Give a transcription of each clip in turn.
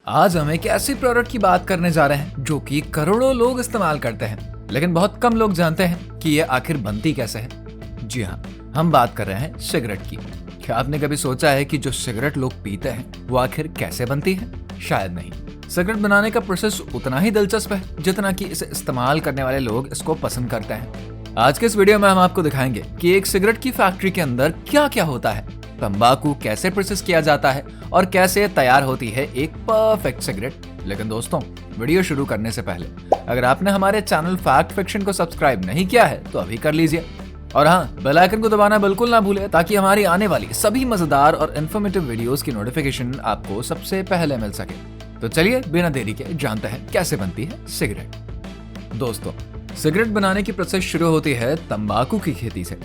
आज हम एक ऐसी प्रोडक्ट की बात करने जा रहे हैं जो कि करोड़ों लोग इस्तेमाल करते हैं, लेकिन बहुत कम लोग जानते हैं कि ये आखिर बनती कैसे है। जी हाँ, हम बात कर रहे हैं सिगरेट की। क्या आपने कभी सोचा है कि जो सिगरेट लोग पीते हैं वो आखिर कैसे बनती है? शायद नहीं। सिगरेट बनाने का प्रोसेस उतना ही दिलचस्प है जितना कि इसे इस्तेमाल करने वाले लोग इसको पसंद करते हैं। आज के इस वीडियो में हम आपको दिखाएंगे कि एक सिगरेट की फैक्ट्री के अंदर क्या क्या होता है, तंबाकू कैसे प्रोसेस किया जाता है और कैसे तैयार होती है एक परफेक्ट सिगरेट। लेकिन दोस्तों, वीडियो शुरू करने से पहले अगर आपने हमारे चैनल फैक्ट फिक्शन को सब्सक्राइब नहीं किया है तो अभी कर लीजिए, और हाँ, बेल आइकन को दबाना बिल्कुल ना भूलें ताकि हमारी आने वाली सभी मजेदार और इन्फॉर्मेटिव वीडियोस की नोटिफिकेशन आपको सबसे पहले मिल सके। तो चलिए बिना देरी के जानते हैं कैसे बनती है सिगरेट। दोस्तों, सिगरेट बनाने की प्रोसेस शुरू होती है तंबाकू की खेती से।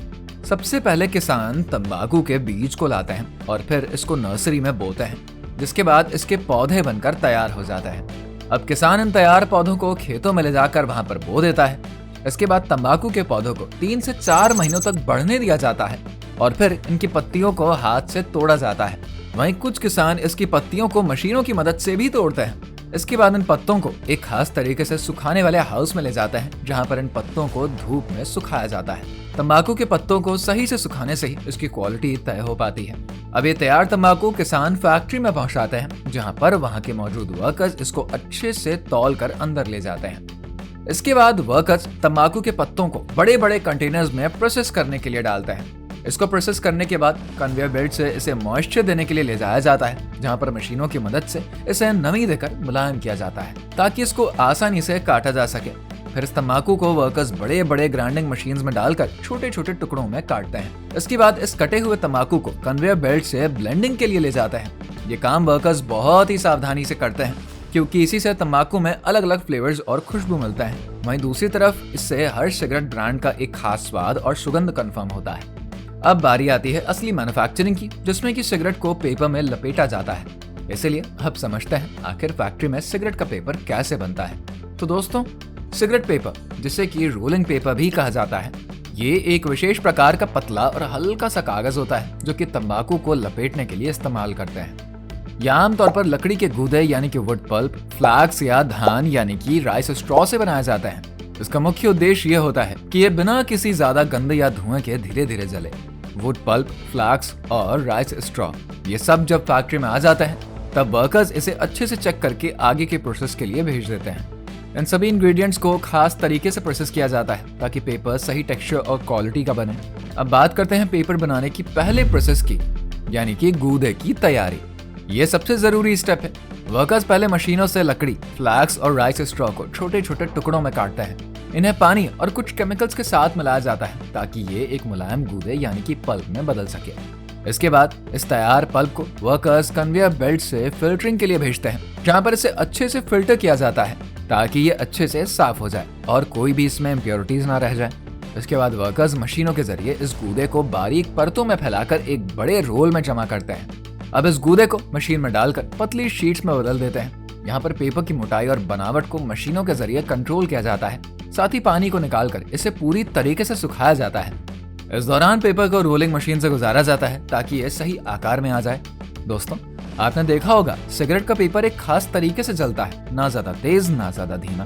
सबसे पहले किसान तंबाकू के बीज को लाते हैं और फिर इसको नर्सरी में बोते हैं, जिसके बाद इसके पौधे बनकर तैयार हो जाते हैं। अब किसान इन तैयार पौधों को खेतों में ले जाकर वहां पर बो देता है। इसके बाद तंबाकू के पौधों को 3 से 4 महीनों तक बढ़ने दिया जाता है और फिर इनकी पत्तियों को हाथ से तोड़ा जाता है। वहीं कुछ किसान इसकी पत्तियों को मशीनों की मदद से भी तोड़ते हैं। इसके बाद इन पत्तों को एक खास तरीके से सुखाने वाले हाउस में ले जाते हैं, जहां पर इन पत्तों को धूप में सुखाया जाता है। तंबाकू के पत्तों को सही से सुखाने से ही इसकी क्वालिटी तय हो पाती है। अब ये तैयार तंबाकू किसान फैक्ट्री में पहुंचाते हैं, जहां पर वहां के मौजूद वर्कर्स इसको अच्छे से तौल कर अंदर ले जाते हैं। इसके बाद वर्कर्स तंबाकू के पत्तों को बड़े बड़े कंटेनर्स में प्रोसेस करने के लिए डालते हैं। इसको प्रोसेस करने के बाद कन्वेयर बेल्ट से इसे मॉइस्चर देने के लिए ले जाया जाता है, जहां पर मशीनों की मदद से इसे नमी देकर मुलायम किया जाता है ताकि इसको आसानी से काटा जा सके। फिर इस तंबाकू को वर्कर्स बड़े बड़े ग्राइंडिंग मशीन्स में डालकर छोटे छोटे टुकड़ों में काटते हैं। इसके बाद इस कटे हुए तंबाकू को कन्वेयर बेल्ट से ब्लेंडिंग के लिए ले जाते हैं। ये काम वर्कर्स बहुत ही सावधानी से करते हैं, क्योंकि इसी से तंबाकू में अलग अलग फ्लेवर्स और खुशबू मिलता है। वहीं दूसरी तरफ इससे हर सिगरेट ब्रांड का एक खास स्वाद और सुगंध कंफर्म होता है। अब बारी आती है असली मैन्युफैक्चरिंग की, जिसमें कि सिगरेट को पेपर में लपेटा जाता है। इसीलिए अब समझते हैं आखिर फैक्ट्री में सिगरेट का पेपर कैसे बनता है। तो दोस्तों, सिगरेट पेपर, जिसे कि रोलिंग पेपर भी कहा जाता है, ये एक विशेष प्रकार का पतला और हल्का सा कागज होता है जो कि तंबाकू को लपेटने के लिए इस्तेमाल करते हैं। यह आमतौर पर लकड़ी के गूदे यानी कि वुड पल्प, फ्लैक्स या धान यानी कि राइस स्ट्रॉ से बनाया जाता है। इसका मुख्य उद्देश्य यह होता है कि ये बिना किसी ज्यादा गंध या धुएं के धीरे धीरे जले। वुड पल्प, फ्लैक्स और राइस स्ट्रॉ, ये सब जब फैक्ट्री में आ जाता है तब वर्कर्स इसे अच्छे से चेक करके आगे के प्रोसेस के लिए भेज देते हैं। इन सभी इंग्रेडिएंट्स को खास तरीके से प्रोसेस किया जाता है ताकि पेपर सही टेक्सचर और क्वालिटी का बने। अब बात करते हैं पेपर बनाने की पहले प्रोसेस की, यानी कि गूदे की तैयारी। ये सबसे जरूरी स्टेप है। वर्कर्स पहले मशीनों से लकड़ी, फ्लैक्स और राइस स्ट्रॉ को छोटे छोटे टुकड़ों में काटते हैं। इन्हें पानी और कुछ केमिकल्स के साथ मिलाया जाता है ताकि ये एक मुलायम गूदे यानी कि पल्प में बदल सके। इसके बाद इस तैयार पल्प को वर्कर्स कन्वेयर बेल्ट से फिल्टरिंग के लिए भेजते हैं, जहां पर इसे अच्छे से फिल्टर किया जाता है ताकि ये अच्छे से साफ हो जाए और कोई भी इसमें इम्प्योरिटीज ना रह जाए। इसके बाद वर्कर्स मशीनों के जरिए इस गूदे को बारीक परतों में फैलाकर एक बड़े रोल में जमा करते हैं। अब इस गूदे को मशीन में डालकर पतली शीट्स में बदल देते हैं। यहाँ पर पेपर की मोटाई और बनावट को मशीनों के जरिए कंट्रोल किया जाता है। साथ ही पानी को निकालकर इसे पूरी तरीके से सुखाया जाता है। इस दौरान पेपर को रोलिंग मशीन से गुजारा जाता है ताकि ये सही आकार में आ जाए। दोस्तों, आपने देखा होगा सिगरेट का पेपर एक खास तरीके से जलता है, ना ज्यादा तेज ना ज्यादा धीमा।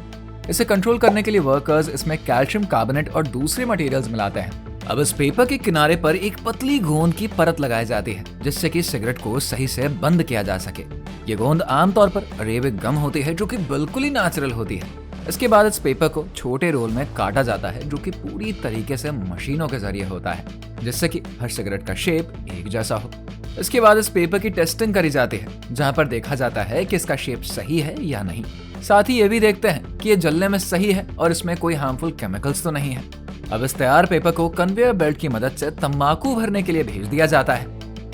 इसे कंट्रोल करने के लिए वर्कर्स इसमें कैल्शियम कार्बोनेट और दूसरे मटेरियल्स मिलाते हैं। अब इस पेपर के किनारे पर एक पतली गोंद की परत लगाई जाती है, जिससे कि सिगरेट को सही से बंद किया जा सके। ये गोंद आमतौर पर अरेबिक गम होती है, जो कि बिल्कुल ही नेचुरल होती है। इसके बाद इस पेपर को छोटे रोल में काटा जाता है, जो कि पूरी तरीके से मशीनों के जरिए होता है, जिससे कि हर सिगरेट का शेप एक जैसा हो। इसके बाद इस पेपर की टेस्टिंग करी जाती है, जहां पर देखा जाता है कि इसका शेप सही है या नहीं। साथ ही ये भी देखते हैं कि ये जलने में सही है और इसमें कोई हार्मफुल केमिकल्स तो नहीं है। अब इस तैयार पेपर को कन्वेयर बेल्ट की मदद से तंबाकू भरने के लिए भेज दिया जाता है।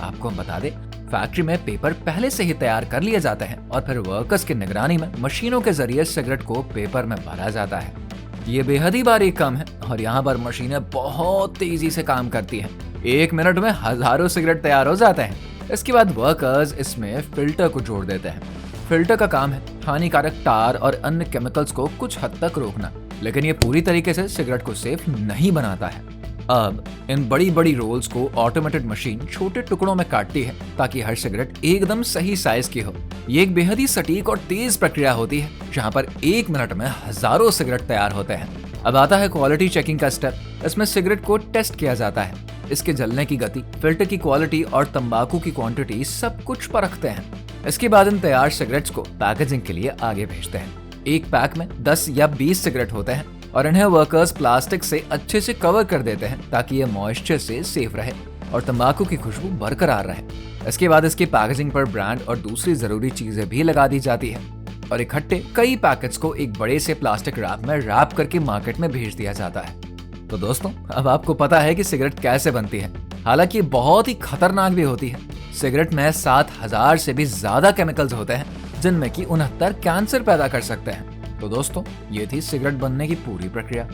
आपको हम बता दें, फैक्ट्री में पेपर पहले से ही तैयार कर लिए जाते हैं और फिर वर्कर्स की निगरानी में मशीनों के जरिए सिगरेट को पेपर में भरा जाता है। ये बेहद ही बारीक काम है और यहाँ पर मशीनें बहुत तेजी से काम करती हैं। 1 मिनट में हजारों सिगरेट तैयार हो जाते हैं। इसके बाद वर्कर्स इसमें फिल्टर को जोड़ देते हैं। फिल्टर का काम है हानिकारक टार और अन्य केमिकल्स को कुछ हद तक रोकना, लेकिन ये पूरी तरीके से सिगरेट को सेफ नहीं बनाता है। अब इन बड़ी बड़ी रोल्स को ऑटोमेटेड मशीन छोटे टुकड़ों में काटती है ताकि हर सिगरेट एकदम सही साइज की हो। ये एक बेहद ही सटीक और तेज प्रक्रिया होती है जहाँ पर 1 मिनट में हजारों सिगरेट तैयार होते हैं। अब आता है क्वालिटी चेकिंग का स्टेप। इसमें सिगरेट को टेस्ट किया जाता है, इसके जलने की गति, फिल्टर की क्वालिटी और तंबाकू की क्वांटिटी सब कुछ परखते हैं। इसके बाद इन तैयार सिगरेट्स को पैकेजिंग के लिए आगे भेजते हैं। एक पैक में 10 या 20 सिगरेट होते हैं और इन्हें वर्कर्स प्लास्टिक से अच्छे से कवर कर देते हैं ताकि ये मॉइस्चर से सेफ रहे और तंबाकू की खुशबू बरकरार रहे। इसके बाद इसकी पैकेजिंग पर ब्रांड और दूसरी जरूरी चीजें भी लगा दी जाती है और इकट्ठे कई पैकेट्स को एक बड़े से प्लास्टिक रैप में रैप करके मार्केट में भेज दिया जाता है। तो दोस्तों, अब आपको पता है कि सिगरेट कैसे बनती है। हालांकि बहुत ही खतरनाक भी होती है। सिगरेट में 7000 से भी ज्यादा केमिकल्स होते हैं जिनमें कि 69 कैंसर पैदा कर सकते हैं। तो दोस्तों, ये थी सिगरेट बनने की पूरी प्रक्रिया।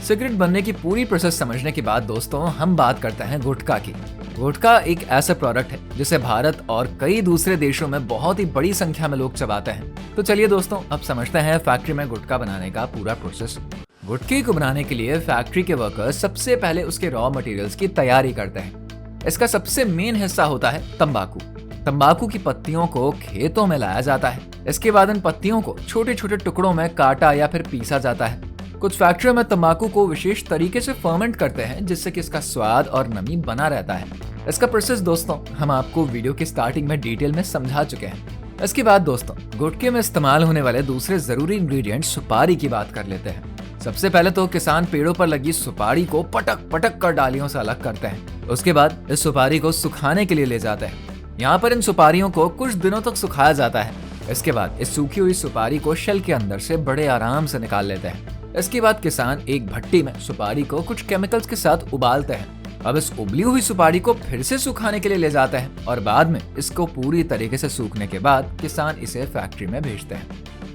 सिगरेट बनने की पूरी प्रोसेस समझने के बाद दोस्तों हम बात करते हैं गुटखा की। गुटखा एक ऐसा प्रोडक्ट है जिसे भारत और कई दूसरे देशों में बहुत ही बड़ी संख्या में लोग चबाते हैं। तो चलिए दोस्तों, अब समझते हैं फैक्ट्री में गुटखा बनाने का पूरा प्रोसेस। गुटखे को बनाने के लिए फैक्ट्री के वर्कर्स सबसे पहले उसके रॉ मटेरियल्स की तैयारी करते हैं। इसका सबसे मेन हिस्सा होता है तंबाकू। तंबाकू की पत्तियों को खेतों में लाया जाता है। इसके बाद इन पत्तियों को छोटे छोटे टुकड़ों में काटा या फिर पीसा जाता है। कुछ फैक्ट्रियों में तंबाकू को विशेष तरीके से फर्मेंट करते हैं जिससे कि इसका स्वाद और नमी बना रहता है। इसका प्रोसेस दोस्तों हम आपको वीडियो की स्टार्टिंग में डिटेल में समझा चुके हैं। इसके बाद दोस्तों गुटखे में इस्तेमाल होने वाले दूसरे जरूरी इंग्रेडिएंट सुपारी की बात कर लेते हैं। सबसे पहले तो किसान पेड़ों पर लगी सुपारी को पटक पटक कर डालियों से अलग करते हैं। उसके बाद इस सुपारी को सुखाने के लिए ले जाते हैं। यहाँ पर इन सुपारियों को कुछ दिनों तक सुखाया जाता है। इसके बाद इस सूखी हुई सुपारी को शेल के अंदर से बड़े आराम से निकाल लेते हैं। इसके बाद किसान एक भट्टी में सुपारी को कुछ केमिकल्स के साथ उबालते हैं। अब इस उबली हुई सुपारी को फिर से सुखाने के लिए ले जाते हैं और बाद में इसको पूरी तरीके से सूखने के बाद किसान इसे फैक्ट्री में भेजते हैं,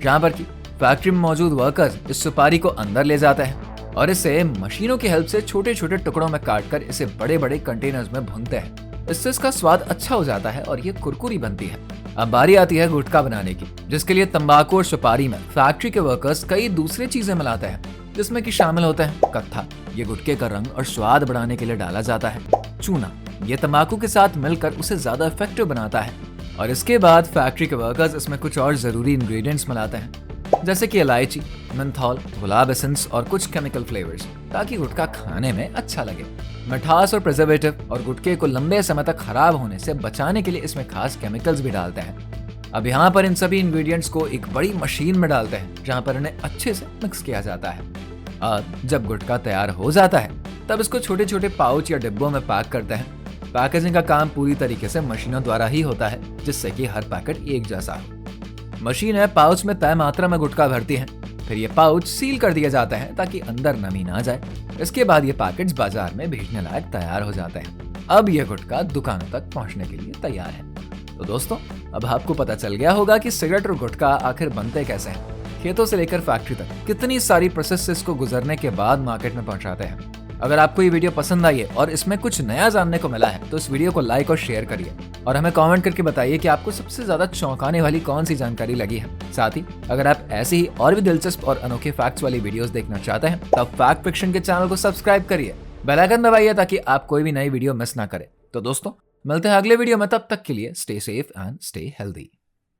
जहाँ पर की फैक्ट्री में मौजूद वर्कर्स इस सुपारी को अंदर ले जाते हैं और इसे मशीनों की हेल्प से छोटे छोटे टुकड़ों में काटकर इसे बड़े बड़े कंटेनर्स में भूनते हैं। इससे इसका स्वाद अच्छा हो जाता है और ये कुरकुरी बनती है। अब बारी आती है गुटखा बनाने की, जिसके लिए तंबाकू और सुपारी में फैक्ट्री के वर्कर्स कई दूसरी चीजें मिलाते हैं, जिसमें कि शामिल होते हैं कत्था, ये गुटखे का रंग और स्वाद बढ़ाने के लिए डाला जाता है। चूना, ये तंबाकू के साथ मिलकर उसे ज्यादा इफेक्टिव बनाता है। और इसके बाद फैक्ट्री के वर्कर्स इसमें कुछ और जरूरी इंग्रेडिएंट्स मिलाते हैं, जैसे कि इलायची, मेंथॉल, गुलाब एसेंस और कुछ केमिकल फ्लेवर्स, ताकि गुटखा खाने में अच्छा लगे। मिठास और प्रिजर्वेटिव और गुटखे को लंबे समय तक खराब होने से बचाने के लिए इसमें खास केमिकल्स भी डालते हैं। अब यहाँ पर इन सभी इंग्रेडिएंट्स को एक बड़ी मशीन में डालते हैं, जहाँ पर इन्हें अच्छे से मिक्स किया जाता है। अब जब गुटखा तैयार हो जाता है तब इसको छोटे छोटे पाउच या डिब्बों में पैक करते हैं। पैकेजिंग का काम पूरी तरीके से मशीनों द्वारा ही होता है, जिससे कि हर पैकेट एक जैसा हो। मशीन है पाउच में तय मात्रा में गुटखा भरती है, फिर ये पाउच सील कर दिए जाते हैं ताकि अंदर नमी ना जाए। इसके बाद ये पैकेट्स बाजार में भेजने लायक तैयार हो जाते हैं। अब ये गुटखा दुकानों तक पहुंचने के लिए तैयार है। तो दोस्तों, अब आपको पता चल गया होगा कि सिगरेट और गुटखा आखिर बनते कैसे हैं। खेतों से लेकर फैक्ट्री तक कितनी सारी प्रोसेस को गुजरने के बाद मार्केट में पहुंचाते हैं। अगर आपको ये वीडियो पसंद आई है और इसमें कुछ नया जानने को मिला है तो इस वीडियो को लाइक और शेयर करिए और हमें कमेंट करके बताइए कि आपको सबसे ज्यादा चौंकाने वाली कौन सी जानकारी लगी है। साथ ही अगर आप ऐसी ही और भी दिलचस्प और अनोखे फैक्ट्स वाली वीडियोस देखना चाहते हैं तब फैक्ट फिक्शन के चैनल को सब्सक्राइब करिए, बेल आइकन दबाइए ताकि आप कोई भी नई वीडियो मिस ना करें। तो दोस्तों, मिलते हैं अगले वीडियो में, तब तक के लिए stay safe and stay healthy.